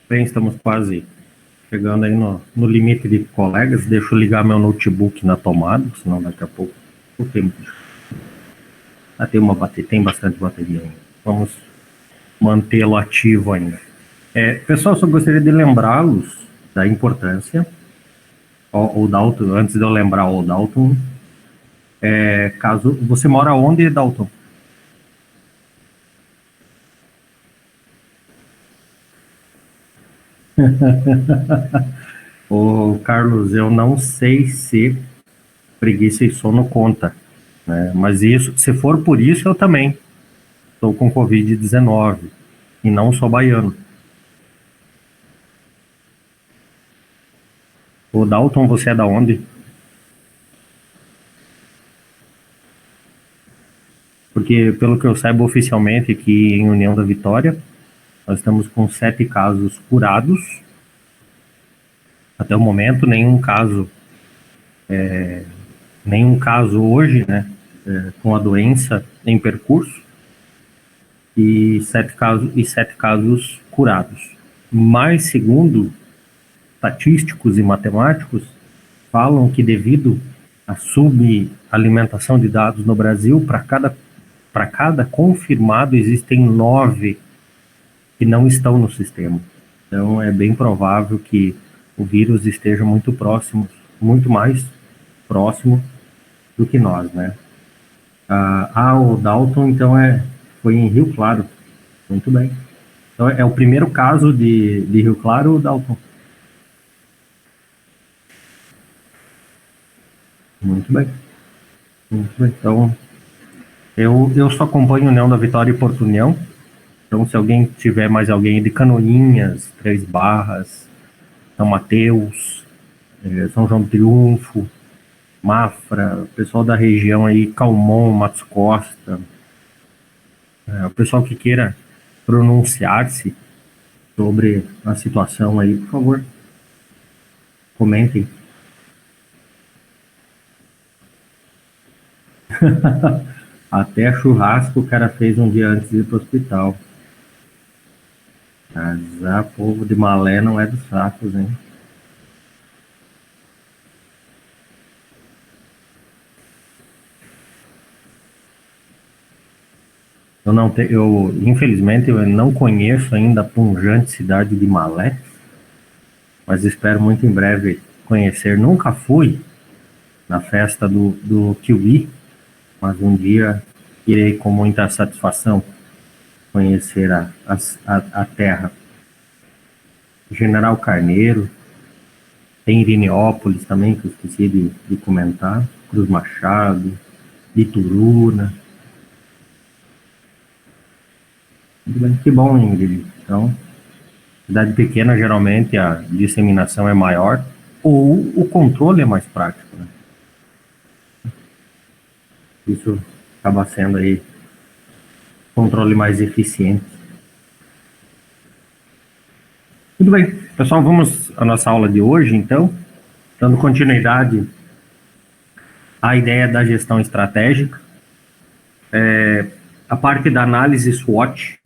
Bem, estamos quase chegando aí no limite de colegas. Deixa eu ligar meu notebook na tomada, senão daqui a pouco o tempo. Tem bastante bateria ainda. Vamos mantê-lo ativo ainda. Pessoal, só gostaria de lembrá-los da importância. O Dalton, antes de eu lembrar o Dalton, caso você mora onde, Dalton? Ô, Carlos, eu não sei se preguiça e sono conta, né? Mas isso, se for por isso, eu também estou com Covid-19 e não sou baiano. O Dalton, você é da onde? Porque, pelo que eu saiba oficialmente aqui em União da Vitória, nós estamos com 7 casos curados. Até o momento, nenhum caso hoje, né, com a doença em percurso, e 7 casos curados. Mas, segundo estatísticos e matemáticos, falam que devido à subalimentação de dados no Brasil, para cada confirmado existem 9 que não estão no sistema. Então é bem provável que o vírus esteja muito próximo, muito mais próximo do que nós, né? O Dalton, então, foi em Rio Claro. Muito bem. Então, é o primeiro caso de Rio Claro, Dalton? Muito bem. Muito bem. Então, eu só acompanho União da Vitória e Porto União. Então, se alguém tiver mais alguém de Canoinhas, Três Barras, São Mateus, São João do Triunfo, Mafra, o pessoal da região aí, Calmon, Matos Costa, o pessoal que queira pronunciar-se sobre a situação aí, por favor, comentem. Até churrasco o cara fez um dia antes de ir pro hospital. Azar, povo de Malé não é dos fracos, hein? Infelizmente, eu não conheço ainda a pungente cidade de Malé, mas espero muito em breve conhecer. Nunca fui na festa do Kiwi, mas um dia irei com muita satisfação conhecer a terra. General Carneiro, tem Irineópolis também, que eu esqueci de comentar, Cruz Machado, Ituruna. Muito bem, que bom, Ingrid. Então, cidade pequena, geralmente a disseminação é maior ou o controle é mais prático, né? Isso acaba sendo aí controle mais eficiente. Muito bem, pessoal, vamos à nossa aula de hoje, então, dando continuidade à ideia da gestão estratégica. A parte da análise SWOT,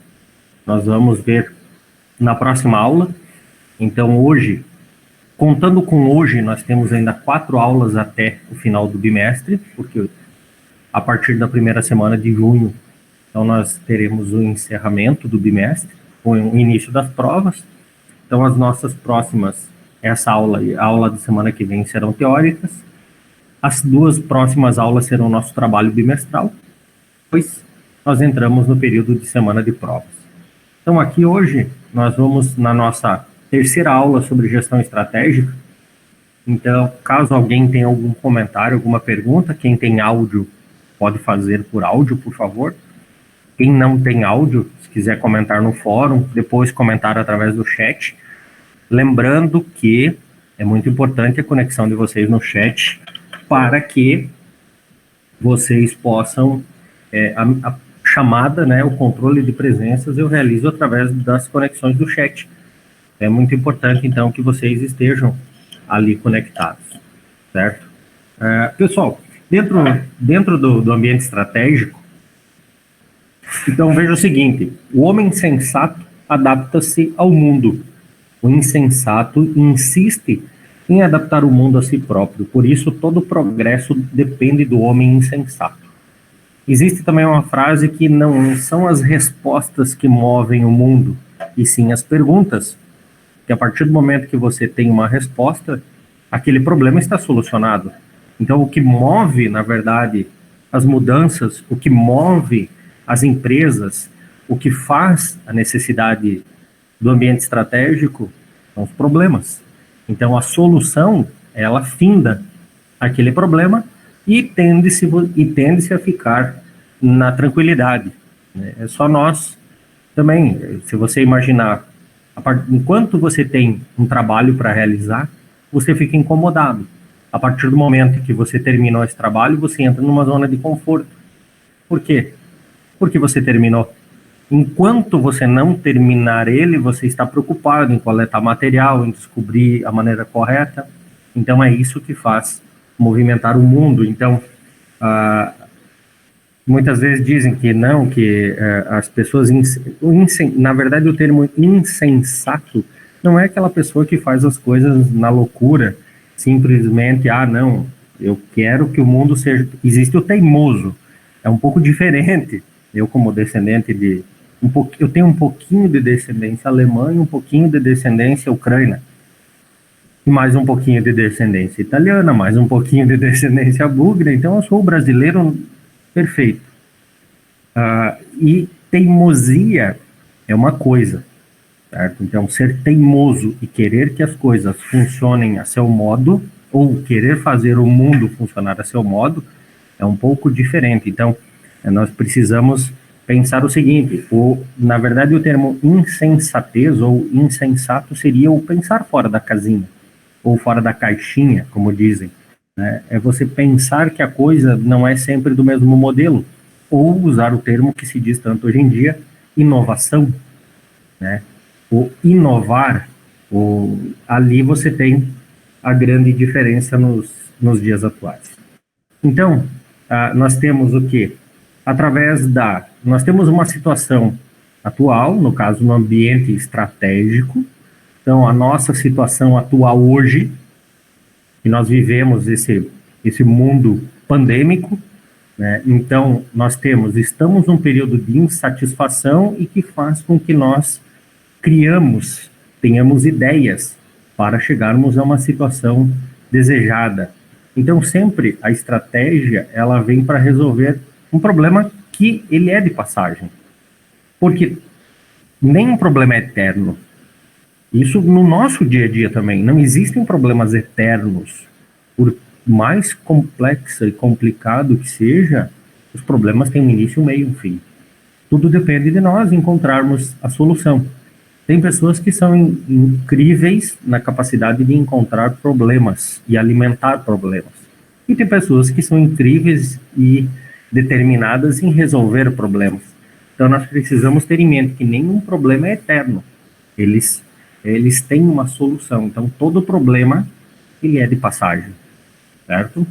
nós vamos ver na próxima aula. Então, hoje, contando com hoje, nós temos ainda 4 aulas até o final do bimestre, porque a partir da primeira semana de junho, então nós teremos o encerramento do bimestre, com o início das provas. Então, as nossas próximas, essa aula e a aula da semana que vem serão teóricas. As 2 próximas aulas serão nosso trabalho bimestral, pois nós entramos no período de semana de provas. Então, aqui hoje, nós vamos na nossa terceira aula sobre gestão estratégica. Então, caso alguém tenha algum comentário, alguma pergunta, quem tem áudio pode fazer por áudio, por favor. Quem não tem áudio, se quiser comentar no fórum, depois comentar através do chat. Lembrando que é muito importante a conexão de vocês no chat para que vocês possam... a chamada, né, o controle de presenças eu realizo através das conexões do chat. É muito importante, então, que vocês estejam ali conectados, certo? Pessoal, dentro do ambiente estratégico, então veja o seguinte: o homem sensato adapta-se ao mundo, O insensato insiste em adaptar o mundo a si próprio, por isso todo progresso depende do homem insensato. Existe também uma frase que não são as respostas que movem o mundo, e sim as perguntas, que a partir do momento que você tem uma resposta, aquele problema está solucionado. Então, o que move, na verdade, as mudanças, o que move as empresas, o que faz a necessidade do ambiente estratégico são os problemas. Então, a solução, ela finda aquele problema e tende-se a ficar na tranquilidade, né? É só nós também, se você imaginar, enquanto você tem um trabalho para realizar, você fica incomodado. A partir do momento que você terminou esse trabalho, você entra numa zona de conforto. Por quê? Porque você terminou. Enquanto você não terminar ele, você está preocupado em coletar material, em descobrir a maneira correta. Então, é isso que faz movimentar o mundo. Então, muitas vezes dizem que não, que as pessoas... Na verdade, o termo insensato não é aquela pessoa que faz as coisas na loucura, simplesmente, não, eu quero que o mundo seja... Existe o teimoso, é um pouco diferente. Eu, como descendente de... eu tenho um pouquinho de descendência alemã e um pouquinho de descendência ucraniana. E mais um pouquinho de descendência italiana, mais um pouquinho de descendência búlgara. Então, eu sou brasileiro perfeito. E teimosia é uma coisa, certo? Então, ser teimoso e querer que as coisas funcionem a seu modo, ou querer fazer o mundo funcionar a seu modo, é um pouco diferente. Então, nós precisamos pensar o seguinte, na verdade, o termo insensatez ou insensato seria o pensar fora da casinha, ou fora da caixinha, como dizem, né? É você pensar que a coisa não é sempre do mesmo modelo, ou usar o termo que se diz tanto hoje em dia, inovação, né? O inovar, ali você tem a grande diferença nos dias atuais. Então, nós temos o quê? Nós temos uma situação atual, no caso, no ambiente estratégico. Então, a nossa situação atual hoje, que nós vivemos esse mundo pandêmico, né? Então, estamos num período de insatisfação e que faz com que nós tenhamos ideias para chegarmos a uma situação desejada. Então, sempre a estratégia, ela vem para resolver um problema que ele é de passagem. Porque nenhum problema é eterno. Isso no nosso dia a dia também. Não existem problemas eternos. Por mais complexo e complicado que seja, os problemas têm um início, um meio e um fim. Tudo depende de nós encontrarmos a solução. Tem pessoas que são incríveis na capacidade de encontrar problemas e alimentar problemas. E tem pessoas que são incríveis e determinadas em resolver problemas. Então, nós precisamos ter em mente que nenhum problema é eterno. Eles têm uma solução. Então, todo problema, ele é de passagem, certo?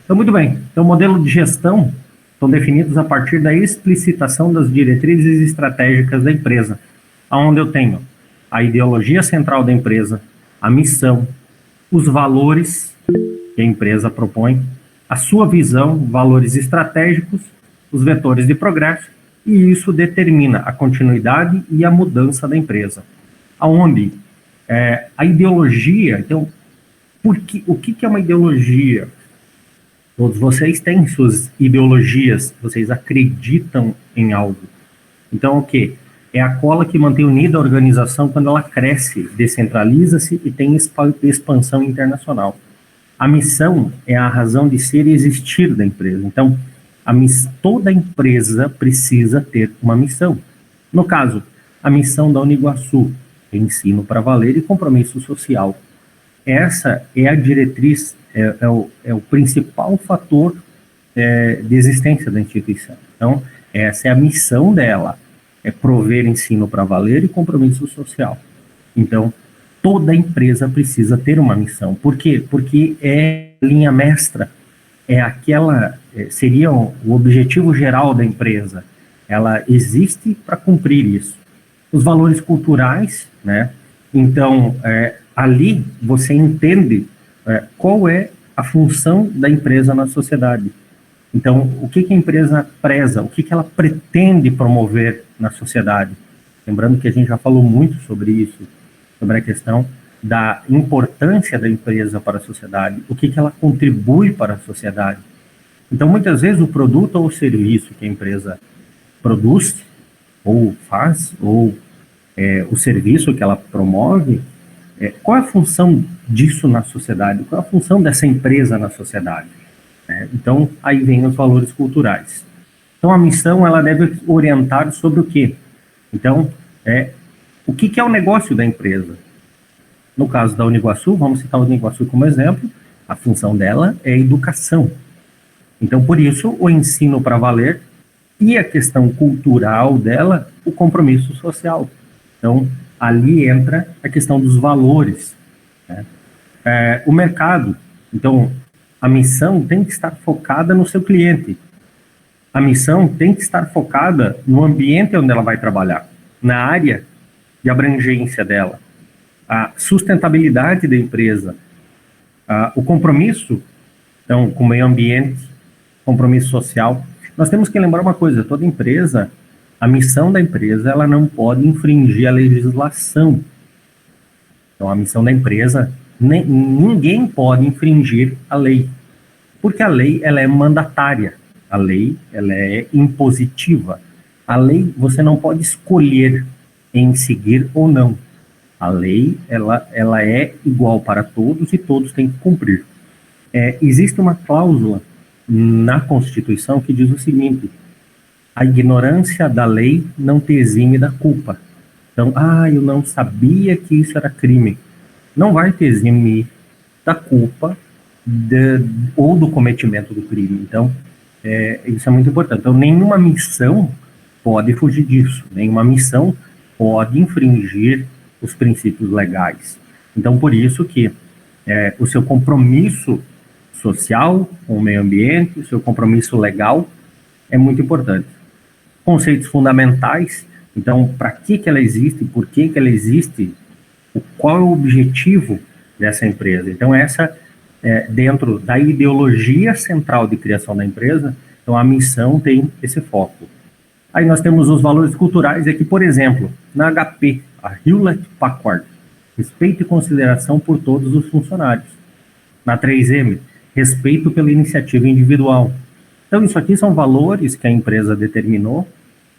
Então, muito bem. Então, o modelo de gestão são definidos a partir da explicitação das diretrizes estratégicas da empresa, onde eu tenho a ideologia central da empresa, a missão, os valores que a empresa propõe, a sua visão, valores estratégicos, os vetores de progresso, e isso determina a continuidade e a mudança da empresa. Aonde a ideologia, então, o que é uma ideologia? Todos vocês têm suas ideologias, vocês acreditam em algo. Então, o quê? É a cola que mantém unida a organização quando ela cresce, descentraliza-se e tem expansão internacional. A missão é a razão de ser e existir da empresa. Então, toda empresa precisa ter uma missão. No caso, a missão da Uniguaçu é ensino para valer e compromisso social. Essa é a diretriz, é o principal fator de existência da instituição. Então, essa é a missão dela, é prover ensino para valer e compromisso social. Então, toda empresa precisa ter uma missão. Por quê? Porque é linha mestra, seria o objetivo geral da empresa. Ela existe para cumprir isso. Os valores culturais, né? Então, ali você entende qual é a função da empresa na sociedade. Então, o que a empresa preza, o que ela pretende promover na sociedade. Lembrando que a gente já falou muito sobre isso, sobre a questão da importância da empresa para a sociedade, o que ela contribui para a sociedade. Então, muitas vezes, o produto ou o serviço que a empresa produz, ou faz, ou o serviço que ela promove, qual é a função disso na sociedade? Qual é a função dessa empresa na sociedade? Então, aí vem os valores culturais. Então, a missão, ela deve orientar sobre o quê? Então, o que é o negócio da empresa? No caso da Uniguaçu, vamos citar a Uniguaçu como exemplo, a função dela é a educação. Então, por isso, o ensino para valer e a questão cultural dela, o compromisso social. Então, ali entra a questão dos valores. Né? O mercado. Então, a missão tem que estar focada no seu cliente. A missão tem que estar focada no ambiente onde ela vai trabalhar, na área de abrangência dela, a sustentabilidade da empresa, o compromisso, então, com o meio ambiente, compromisso social. Nós temos que lembrar uma coisa, toda empresa, a missão da empresa, ela não pode infringir a legislação. Então, a missão da empresa, ninguém pode infringir a lei, porque a lei, ela é mandatária, a lei, ela é impositiva. A lei, você não pode escolher em seguir ou não. A lei, ela é igual para todos e todos têm que cumprir. Existe uma cláusula na Constituição que diz o seguinte: a ignorância da lei não te exime da culpa. Então, eu não sabia que isso era crime. Não vai te eximir da culpa ou do cometimento do crime. Então, isso é muito importante. Então, nenhuma missão pode fugir disso. Nenhuma missão pode infringir os princípios legais. Então, por isso que o seu compromisso social com o meio ambiente, o seu compromisso legal é muito importante. Conceitos fundamentais, então, para que ela existe, por que ela existe, qual é o objetivo dessa empresa. Então, essa, dentro da ideologia central de criação da empresa, então a missão tem esse foco. Aí nós temos os valores culturais aqui, por exemplo, na HP, a Hewlett-Packard, respeito e consideração por todos os funcionários. Na 3M, respeito pela iniciativa individual. Então, isso aqui são valores que a empresa determinou.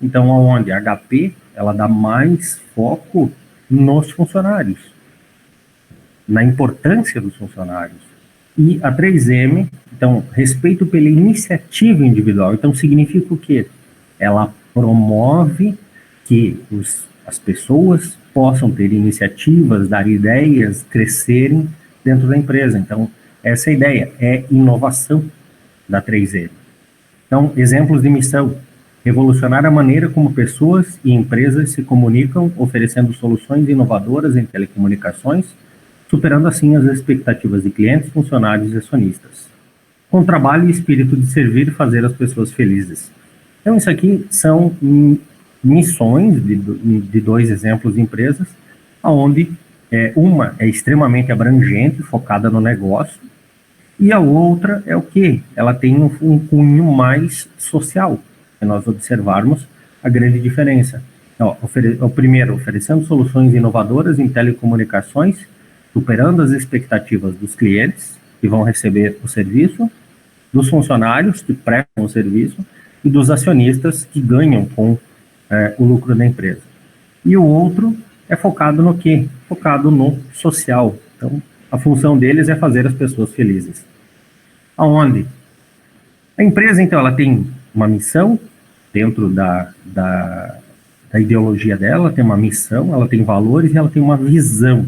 Então, aonde a HP, ela dá mais foco nos funcionários, na importância dos funcionários. E a 3M, então, respeito pela iniciativa individual. Então, significa o quê? Ela promove que as pessoas possam ter iniciativas, dar ideias, crescerem dentro da empresa. Então, essa ideia é inovação da 3M. Então, exemplos de missão: revolucionar a maneira como pessoas e empresas se comunicam, oferecendo soluções inovadoras em telecomunicações, superando assim as expectativas de clientes, funcionários e acionistas. Com trabalho e espírito de servir e fazer as pessoas felizes. Então, isso aqui são missões de dois exemplos de empresas, onde uma é extremamente abrangente, focada no negócio, e a outra é o quê? Ela tem um cunho mais social, se nós observarmos a grande diferença. O primeiro, oferecendo soluções inovadoras em telecomunicações, superando as expectativas dos clientes que vão receber o serviço, dos funcionários que prestam o serviço e dos acionistas que ganham com o lucro da empresa. E o outro é focado no quê? Focado no social. Então, a função deles é fazer as pessoas felizes. Aonde? A empresa, então, ela tem uma missão dentro da ideologia dela, tem uma missão, ela tem valores e ela tem uma visão.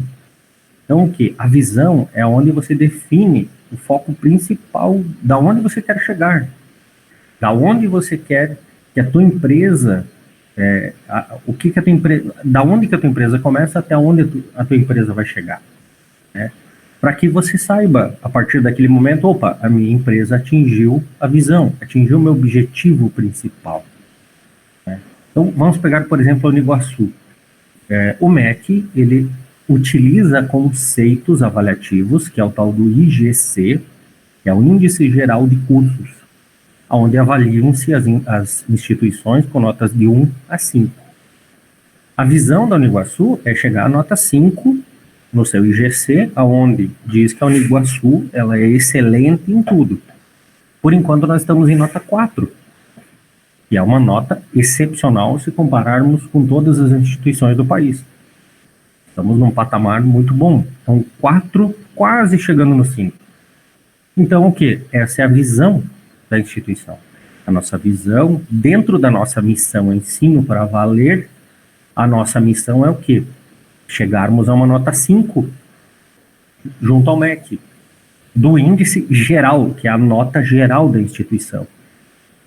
Então, o que? A visão é onde você define o foco principal, da onde você quer chegar, da onde você quer que a tua empresa, da onde que a tua empresa começa até onde a tua empresa vai chegar, né? Para que você saiba, a partir daquele momento, a minha empresa atingiu a visão, atingiu o meu objetivo principal, né? Então, vamos pegar, por exemplo, a Uniguaçu. O MEC, ele utiliza conceitos avaliativos, que é o tal do IGC, que é o Índice Geral de Cursos, onde avaliam-se as instituições com notas de 1 a 5. A visão da Uniguaçu é chegar à nota 5 no seu IGC, onde diz que a Uniguaçu ela é excelente em tudo. Por enquanto, nós estamos em nota 4, que é uma nota excepcional se compararmos com todas as instituições do país. Estamos num patamar muito bom. Então, 4, quase chegando no 5. Então, o que? Essa é a visão da instituição. A nossa visão, dentro da nossa missão ensino para valer, a nossa missão é o quê? Chegarmos a uma nota 5, junto ao MEC, do índice geral, que é a nota geral da instituição,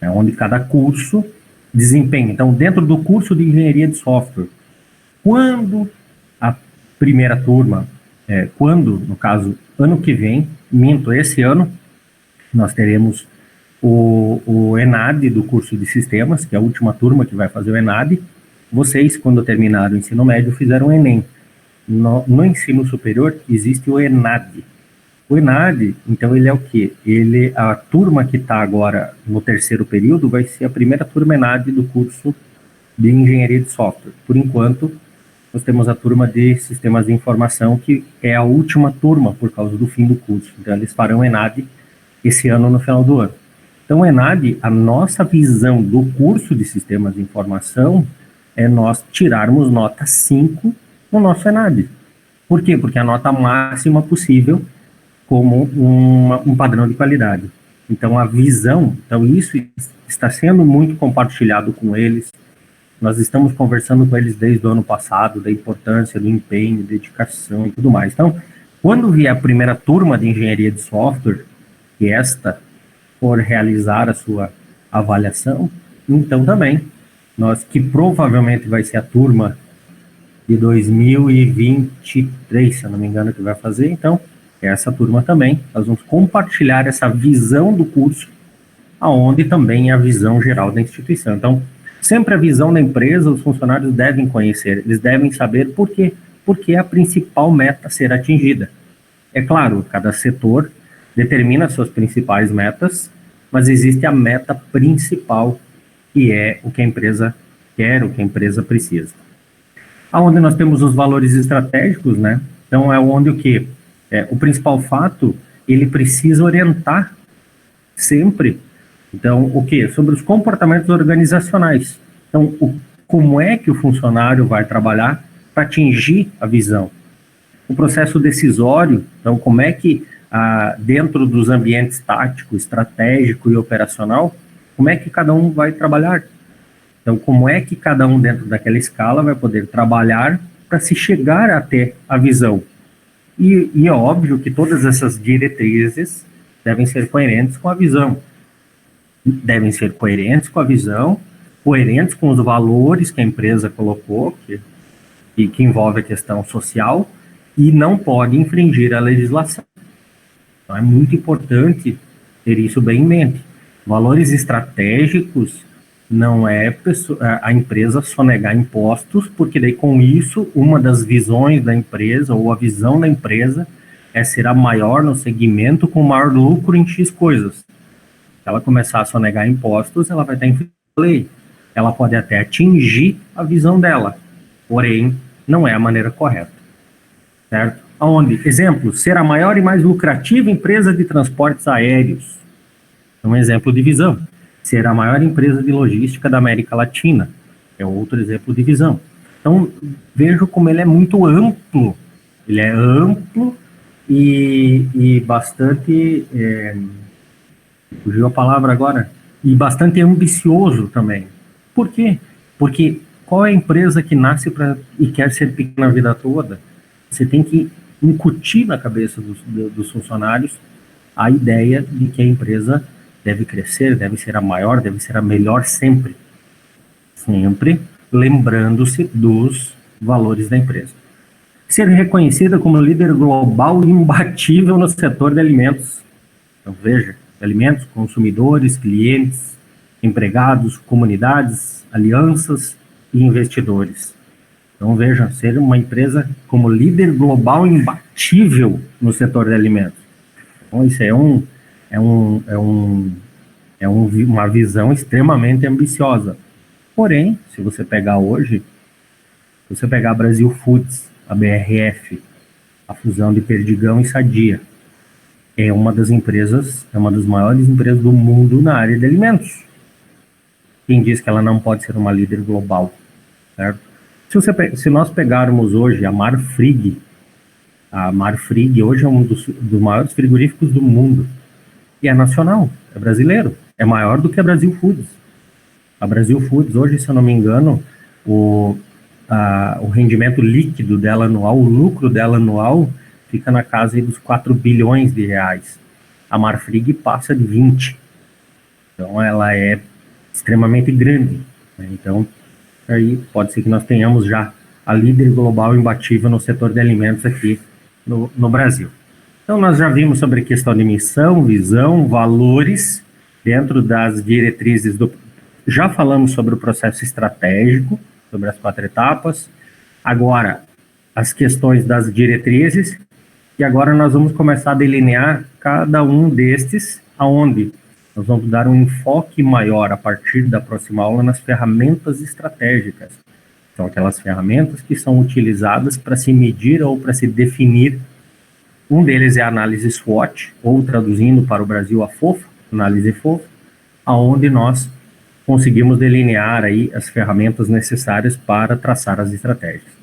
onde cada curso desempenha. Então, dentro do curso de engenharia de software, quando a primeira turma, no caso, ano que vem, esse ano, nós teremos o ENAD do curso de sistemas, que é a última turma que vai fazer o ENAD. Vocês, quando terminaram o ensino médio, fizeram o ENEM. No ensino superior, existe o ENAD. O ENAD, então, ele é o quê? A turma que está agora no terceiro período vai ser a primeira turma ENAD do curso de engenharia de software. Por enquanto, nós temos a turma de sistemas de informação, que é a última turma por causa do fim do curso. Então, eles farão o ENAD esse ano, no final do ano. Então, o ENAD, a nossa visão do curso de sistemas de informação é nós tirarmos nota 5 no nosso ENAD. Por quê? Porque a nota máxima possível como um padrão de qualidade. Então, a visão, isso está sendo muito compartilhado com eles. Nós estamos conversando com eles desde o ano passado, da importância do empenho, dedicação e tudo mais. Então, quando vier a primeira turma de engenharia de software, que esta for realizar a sua avaliação, então também, nós que provavelmente vai ser a turma de 2023, se eu não me engano, que vai fazer, então, essa turma também, nós vamos compartilhar essa visão do curso, aonde também é a visão geral da instituição. Então, sempre a visão da empresa, os funcionários devem conhecer, eles devem saber por quê, porque é a principal meta a ser atingida. É claro, cada setor determina suas principais metas, mas existe a meta principal, que é o que a empresa quer, o que a empresa precisa. Aonde nós temos os valores estratégicos, né? Então, é onde o que? O principal fato, ele precisa orientar sempre. Então, o que? Sobre os comportamentos organizacionais. Então, como é que o funcionário vai trabalhar para atingir a visão? O processo decisório, então, como é que, dentro dos ambientes tático, estratégico e operacional, como é que cada um vai trabalhar? Então, como é que cada um dentro daquela escala vai poder trabalhar para se chegar até a visão? E é óbvio que todas essas diretrizes devem ser coerentes com a visão. Devem ser coerentes com a visão, coerentes com os valores que a empresa colocou, que envolve a questão social, e não pode infringir a legislação. Então, é muito importante ter isso bem em mente. Valores estratégicos não é a empresa sonegar impostos, porque daí com isso, uma das visões da empresa, ou a visão da empresa, é ser a maior no segmento com maior lucro em X coisas. Se ela começar a sonegar impostos, ela vai estar infringindo a lei. Ela pode até atingir a visão dela, porém, não é a maneira correta. Certo? Onde? Exemplo, ser a maior e mais lucrativa empresa de transportes aéreos. É um exemplo de visão. Ser a maior empresa de logística da América Latina. É outro exemplo de visão. Então, vejo como ele é muito amplo. Ele é amplo e bastante... fugiu a palavra agora. E bastante ambicioso também. Por quê? Porque qual é a empresa que nasce e quer ser pequena a vida toda? Você tem que incutir na cabeça dos funcionários a ideia de que a empresa deve crescer, deve ser a maior, deve ser a melhor sempre. Sempre lembrando-se dos valores da empresa. Ser reconhecida como líder global e imbatível no setor de alimentos. Então, veja, alimentos, consumidores, clientes, empregados, comunidades, alianças e investidores. Então, veja, ser uma empresa como líder global imbatível no setor de alimentos. Então, isso uma visão extremamente ambiciosa. Porém, se você pegar hoje, se você pegar a Brasil Foods, a BRF, a fusão de Perdigão e Sadia, é uma das maiores empresas do mundo na área de alimentos. Quem diz que ela não pode ser uma líder global, certo? Se nós pegarmos hoje a Marfrig hoje é um dos maiores frigoríficos do mundo, e é nacional, é brasileiro, é maior do que a Brasil Foods. A Brasil Foods hoje, se eu não me engano, o rendimento líquido dela anual, o lucro dela anual, fica na casa dos 4 bilhões de reais. A Marfrig passa de 20. Então, ela é extremamente grande. Né? Então, aí pode ser que nós tenhamos já a líder global imbatível no setor de alimentos aqui no Brasil. Então, nós já vimos sobre a questão de missão, visão, valores, dentro das diretrizes Já falamos sobre o processo estratégico, sobre as 4 etapas. Agora, as questões das diretrizes. E agora nós vamos começar a delinear cada um destes, aonde nós vamos dar um enfoque maior a partir da próxima aula nas ferramentas estratégicas. São aquelas ferramentas que são utilizadas para se medir ou para se definir. Um deles é a análise SWOT, ou traduzindo para o Brasil a FOFA, análise FOFA, aonde nós conseguimos delinear aí as ferramentas necessárias para traçar as estratégias.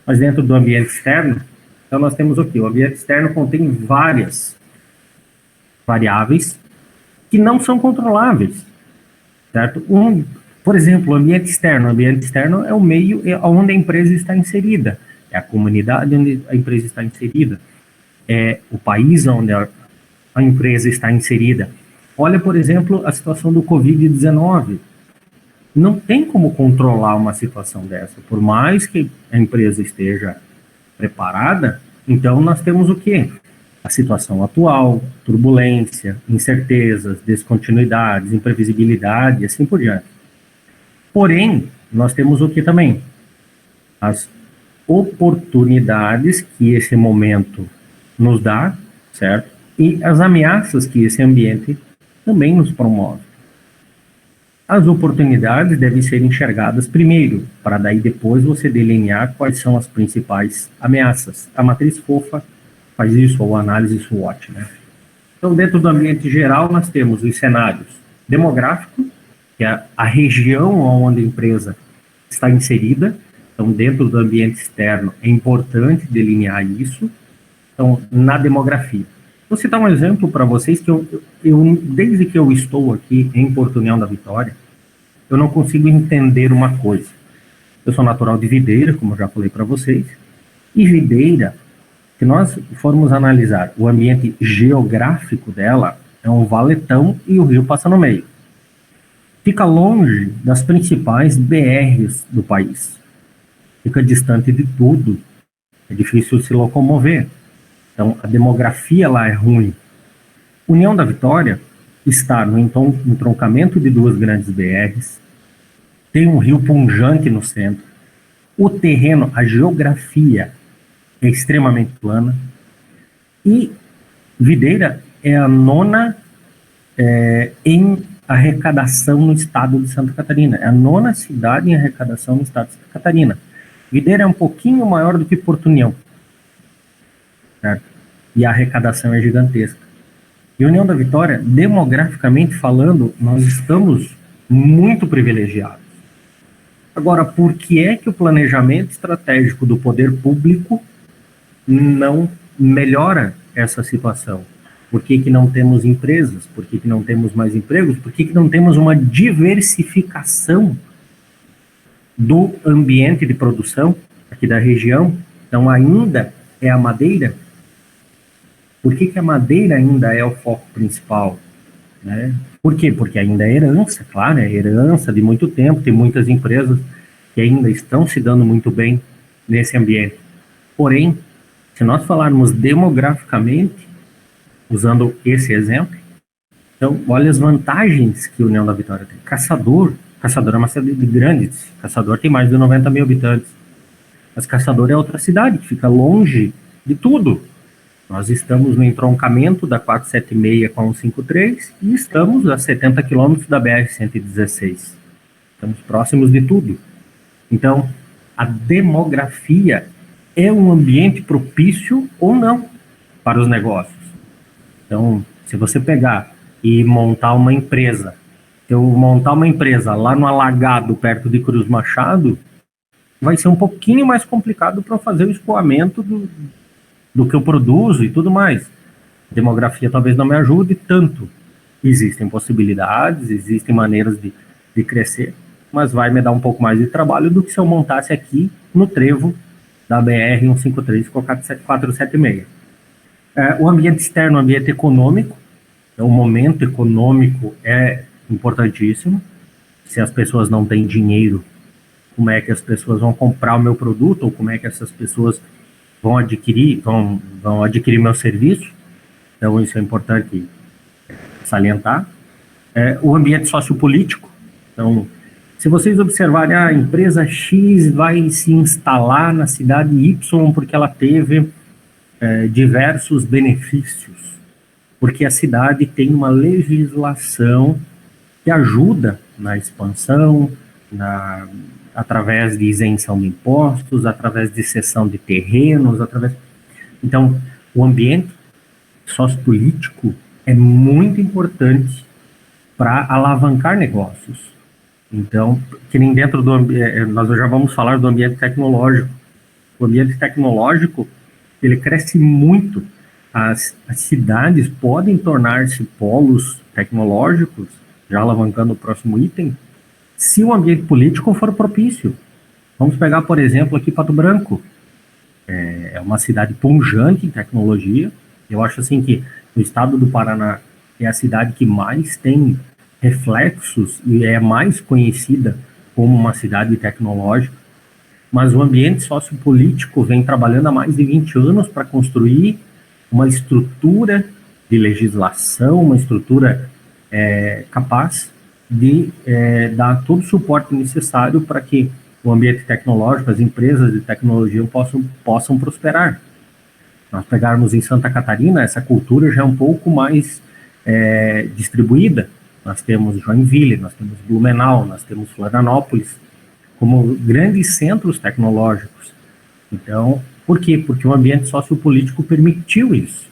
Mas dentro do ambiente externo, então nós temos o quê? O ambiente externo contém várias variáveis que não são controláveis, certo? Por exemplo, o ambiente externo é o meio onde a empresa está inserida, é a comunidade onde a empresa está inserida, é o país onde a empresa está inserida. Olha, por exemplo, a situação do Covid-19. Não tem como controlar uma situação dessa. Por mais que a empresa esteja preparada, então nós temos o quê? A situação atual, turbulência, incertezas, descontinuidades, imprevisibilidade e assim por diante. Porém, nós temos o que também? As oportunidades que esse momento nos dá, certo? E as ameaças que esse ambiente também nos promove. As oportunidades devem ser enxergadas primeiro, para daí depois você delinear quais são as principais ameaças. A matriz FOFA faz isso, ou a análise SWOT, né? Então, dentro do ambiente geral, nós temos os cenários demográficos, que é a região onde a empresa está inserida. Então, dentro do ambiente externo, é importante delinear isso. Então, na demografia. Vou citar um exemplo para vocês que desde que eu estou aqui em Porto União da Vitória, eu não consigo entender uma coisa. Eu sou natural de Videira, como eu já falei para vocês, e Videira, se nós formos analisar o ambiente geográfico dela, é um valetão e o rio passa no meio. Fica longe das principais BRs do país. Fica distante de tudo. É difícil se locomover. Então, a demografia lá é ruim. União da Vitória está no entroncamento de 2 grandes BRs, tem um rio pungente no centro, o terreno, a geografia é extremamente plana, e Videira é a 9ª em arrecadação no estado de Santa Catarina, é a 9ª cidade em arrecadação no estado de Santa Catarina. Videira é um pouquinho maior do que Porto União, certo? E a arrecadação é gigantesca. E União da Vitória, demograficamente falando, nós estamos muito privilegiados. Agora, por que é que o planejamento estratégico do poder público não melhora essa situação? Por que que não temos empresas? Por que que não temos mais empregos? Por que que não temos uma diversificação do ambiente de produção aqui da região? Então, ainda é a madeira. Por que que a madeira ainda é o foco principal? Né? Por quê? Porque ainda é herança, claro, é herança de muito tempo, tem muitas empresas que ainda estão se dando muito bem nesse ambiente. Porém, se nós falarmos demograficamente, usando esse exemplo, então, olha as vantagens que a União da Vitória tem. Caçador é uma cidade grande, Caçador tem mais de 90 mil habitantes. Mas Caçador é outra cidade, que fica longe de tudo. Nós estamos no entroncamento da 476 com a 153 e estamos a 70 quilômetros da BR-116. Estamos próximos de tudo. Então, a demografia é um ambiente propício ou não para os negócios. Então, se você pegar e montar uma empresa, eu montar uma empresa lá no Alagado, perto de Cruz Machado, vai ser um pouquinho mais complicado para fazer o escoamento do que eu produzo e tudo mais. A demografia talvez não me ajude tanto. Existem possibilidades, existem maneiras de crescer, mas vai me dar um pouco mais de trabalho do que se eu montasse aqui no trevo da BR-153 com a 476. O ambiente externo, o ambiente econômico, o momento econômico é importantíssimo. Se as pessoas não têm dinheiro, como é que as pessoas vão comprar o meu produto, ou como é que essas pessoas vão adquirir meu serviço? Então, isso é importante salientar. O ambiente sociopolítico. Então, se vocês observarem, a empresa X vai se instalar na cidade Y porque ela teve diversos benefícios, porque a cidade tem uma legislação que ajuda na expansão, através de isenção de impostos, através de cessão de terrenos, Então, o ambiente sociopolítico é muito importante para alavancar negócios. Então, que nem dentro do ambiente, nós já vamos falar do ambiente tecnológico. O ambiente tecnológico, ele cresce muito. As cidades podem tornar-se polos tecnológicos, já alavancando o próximo item, se o ambiente político for propício. Vamos pegar, por exemplo, aqui Pato Branco. É uma cidade pujante em tecnologia. Eu acho assim que o estado do Paraná é a cidade que mais tem reflexos e é mais conhecida como uma cidade tecnológica. Mas o ambiente sociopolítico vem trabalhando há mais de 20 anos para construir uma estrutura de legislação, uma estrutura capaz de dar todo o suporte necessário para que o ambiente tecnológico, as empresas de tecnologia possam prosperar. Nós pegarmos em Santa Catarina, essa cultura já é um pouco mais distribuída. Nós temos Joinville, nós temos Blumenau, nós temos Florianópolis, como grandes centros tecnológicos. Então, por quê? Porque o ambiente sociopolítico permitiu isso.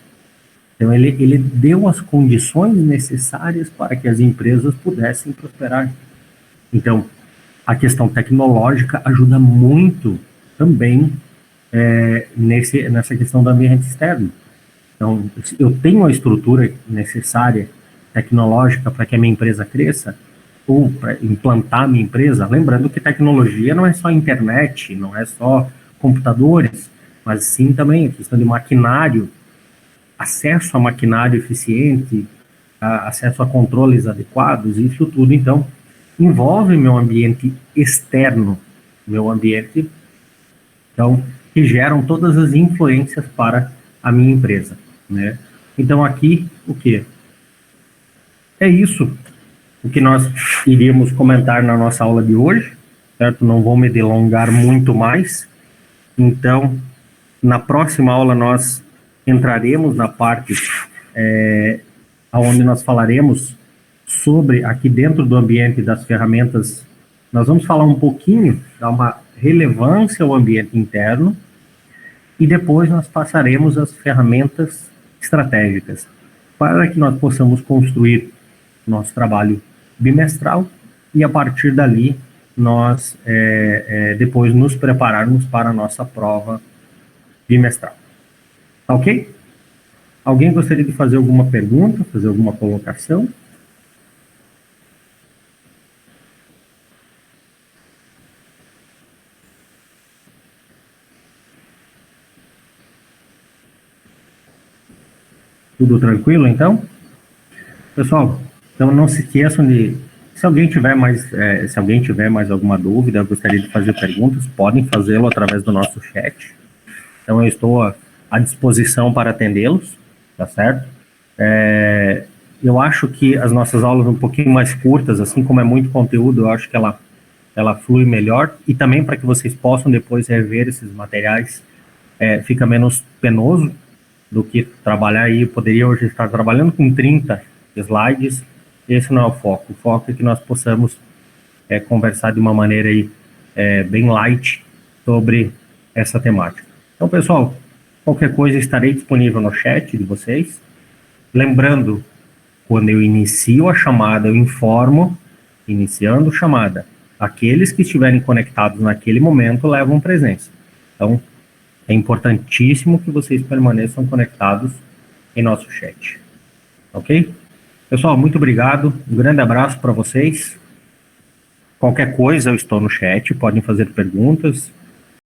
Então, ele deu as condições necessárias para que as empresas pudessem prosperar. Então, a questão tecnológica ajuda muito também nessa questão do ambiente externo. Então, eu tenho a estrutura necessária tecnológica para que a minha empresa cresça, ou para implantar a minha empresa, lembrando que tecnologia não é só internet, não é só computadores, mas sim também a questão de maquinário, acesso a maquinário eficiente, acesso a controles adequados, isso tudo, então, envolve meu ambiente externo, meu ambiente, então, que geram todas as influências para a minha empresa, né? Então, aqui, o quê? É isso o que nós iríamos comentar na nossa aula de hoje, certo? Não vou me delongar muito mais. Então, na próxima aula nós entraremos na parte onde nós falaremos sobre, aqui dentro do ambiente das ferramentas, nós vamos falar um pouquinho, dar uma relevância ao ambiente interno, e depois nós passaremos às ferramentas estratégicas, para que nós possamos construir nosso trabalho bimestral e a partir dali nós depois nos prepararmos para a nossa prova bimestral. Tá ok? Alguém gostaria de fazer alguma pergunta, fazer alguma colocação? Tudo tranquilo, então? Pessoal, então não se esqueçam de, se alguém tiver mais alguma dúvida, eu gostaria de fazer perguntas, podem fazê-lo através do nosso chat. Então eu estou à disposição para atendê-los, tá certo? Eu acho que as nossas aulas um pouquinho mais curtas, assim como é muito conteúdo, eu acho que ela ela flui melhor e também para que vocês possam depois rever esses materiais, fica menos penoso do que trabalhar aí. Poderia hoje estar trabalhando com 30 slides, esse não é o foco. O foco é que nós possamos conversar de uma maneira aí, bem light sobre essa temática. Então, pessoal, qualquer coisa estarei disponível no chat de vocês. Lembrando, quando eu inicio a chamada, eu informo, iniciando chamada, aqueles que estiverem conectados naquele momento levam presença. Então, é importantíssimo que vocês permaneçam conectados em nosso chat. Ok? Pessoal, muito obrigado. Um grande abraço para vocês. Qualquer coisa, eu estou no chat, podem fazer perguntas.